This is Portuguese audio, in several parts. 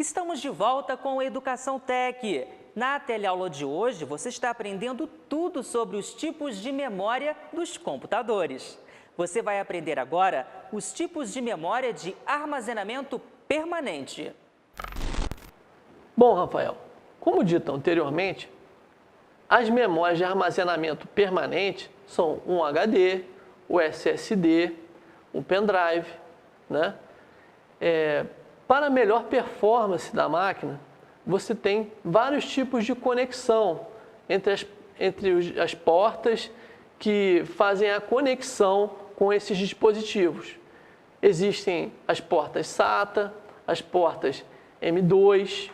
Estamos de volta com o Educação Tech. Na teleaula de hoje, você está aprendendo tudo sobre os tipos de memória dos computadores. Você vai aprender agora os tipos de memória de armazenamento permanente. Bom, Rafael, como dito anteriormente, as memórias de armazenamento permanente são um HD, o SSD, o pendrive, né? Para melhor performance da máquina, você tem vários tipos de conexão entre as portas que fazem a conexão com esses dispositivos. Existem as portas SATA, as portas M2,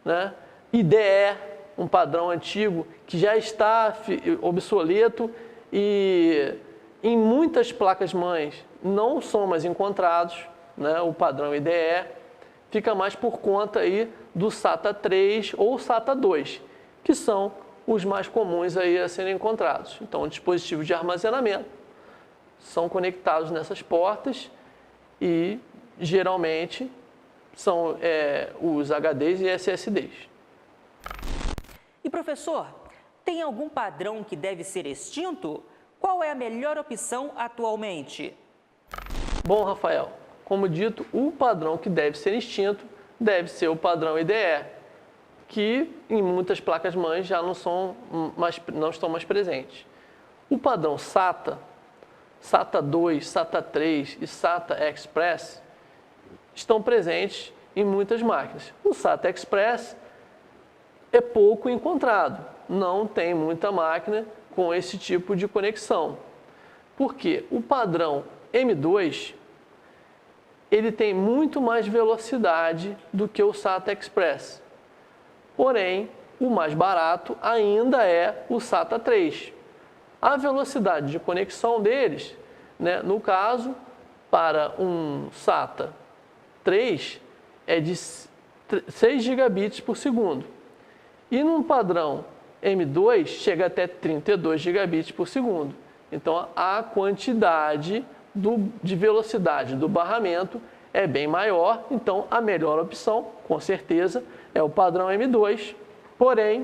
né? IDE, um padrão antigo que já está obsoleto e em muitas placas-mães não são mais encontrados, né? O padrão IDE fica mais por conta aí do SATA 3 ou SATA 2, que são os mais comuns aí a serem encontrados. Então, dispositivos de armazenamento são conectados nessas portas e geralmente são os HDs e SSDs. E professor, tem algum padrão que deve ser extinto? Qual é a melhor opção atualmente? Bom, Rafael, como dito, o padrão que deve ser extinto deve ser o padrão IDE, que em muitas placas-mães já não estão mais presentes. O padrão SATA, SATA 2, SATA 3 e SATA Express estão presentes em muitas máquinas. O SATA Express é pouco encontrado, não tem muita máquina com esse tipo de conexão. Porque o padrão M2 ele tem muito mais velocidade do que o SATA Express. Porém, o mais barato ainda é o SATA 3. A velocidade de conexão deles, né, no caso, para um SATA 3 é de 6 gigabits por segundo. E num padrão M2 chega até 32 gigabits por segundo. Então, a quantidade de velocidade do barramento é bem maior, então a melhor opção, com certeza, é o padrão M2, porém,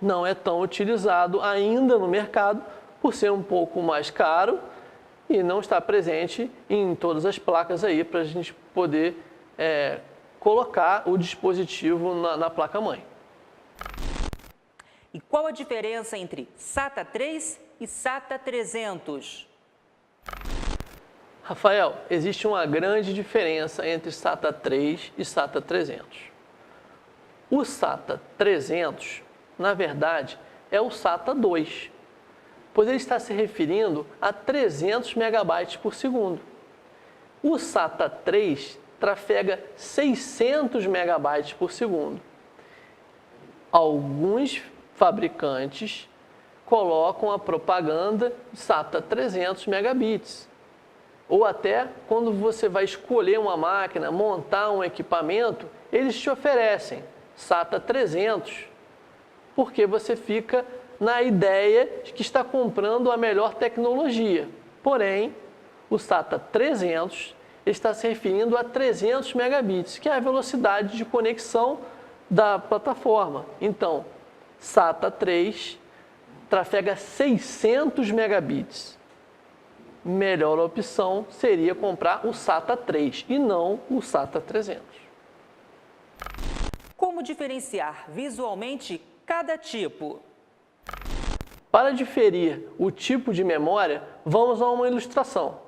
não é tão utilizado ainda no mercado por ser um pouco mais caro e não está presente em todas as placas aí para a gente poder colocar o dispositivo na placa-mãe. E qual a diferença entre SATA 3 e SATA 300? Rafael, existe uma grande diferença entre SATA 3 e SATA 300. O SATA 300, na verdade, é o SATA 2, pois ele está se referindo a 300 megabytes por segundo. O SATA 3 trafega 600 megabytes por segundo. Alguns fabricantes colocam a propaganda SATA 300 megabits. Ou até quando você vai escolher uma máquina, montar um equipamento, eles te oferecem SATA 300, porque você fica na ideia de que está comprando a melhor tecnologia. Porém, o SATA 300 está se referindo a 300 megabits, que é a velocidade de conexão da plataforma. Então, SATA 3 trafega 600 megabits. Melhor opção seria comprar o SATA 3 e não o SATA 300. Como diferenciar visualmente cada tipo? Para diferir o tipo de memória, vamos a uma ilustração.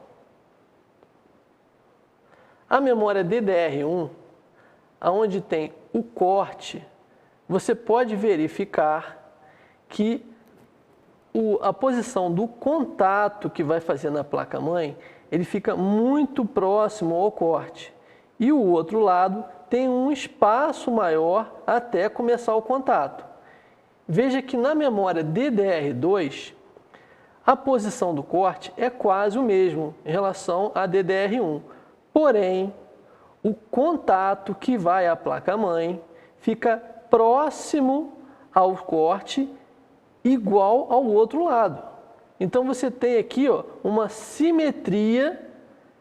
A memória DDR1, onde tem o corte, você pode verificar que a posição do contato que vai fazer na placa-mãe, ele fica muito próximo ao corte. E o outro lado tem um espaço maior até começar o contato. Veja que na memória DDR2, a posição do corte é quase o mesmo em relação à DDR1. Porém, o contato que vai à placa-mãe fica próximo ao corte, igual ao outro lado. Então, você tem aqui uma simetria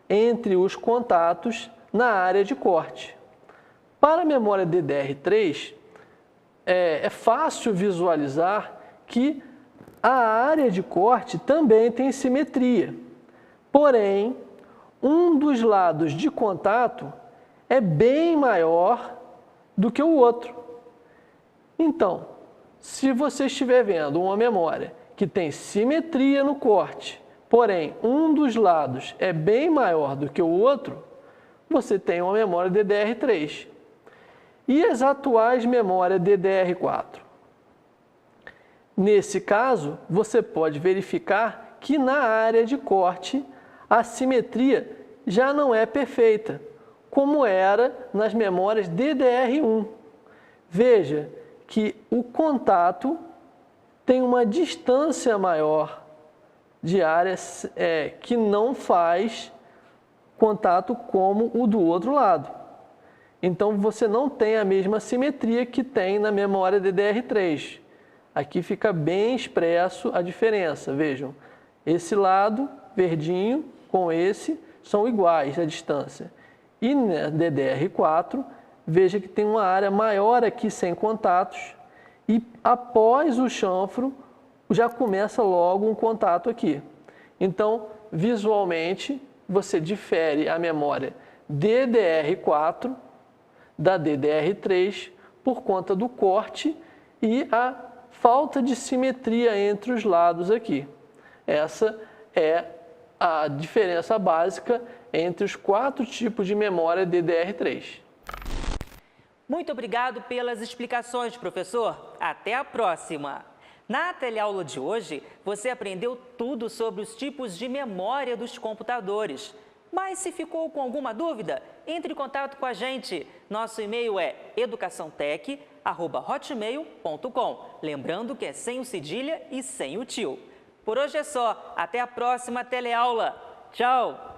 entre os contatos na área de corte. Para a memória DDR3, é fácil visualizar que a área de corte também tem simetria. Porém, um dos lados de contato é bem maior do que o outro. Então, se você estiver vendo uma memória que tem simetria no corte, porém um dos lados é bem maior do que o outro, você tem uma memória DDR3. E as atuais memórias DDR4? Nesse caso, você pode verificar que na área de corte a simetria já não é perfeita, como era nas memórias DDR1. Veja que o contato tem uma distância maior de áreas que não faz contato como o do outro lado. Então, você não tem a mesma simetria que tem na memória DDR3. Aqui fica bem expresso a diferença. Vejam, esse lado verdinho com esse são iguais a distância. E na DDR4, veja que tem uma área maior aqui sem contatos e após o chanfro já começa logo um contato aqui. Então, visualmente, você difere a memória DDR4 da DDR3 por conta do corte e a falta de simetria entre os lados aqui. Essa é a diferença básica entre os 4 tipos de memória DDR3. Muito obrigado pelas explicações, professor. Até a próxima! Na teleaula de hoje, você aprendeu tudo sobre os tipos de memória dos computadores. Mas se ficou com alguma dúvida, entre em contato com a gente. Nosso e-mail é educaçãotec@hotmail.com. Lembrando que é sem o cedilha e sem o tio. Por hoje é só. Até a próxima teleaula. Tchau!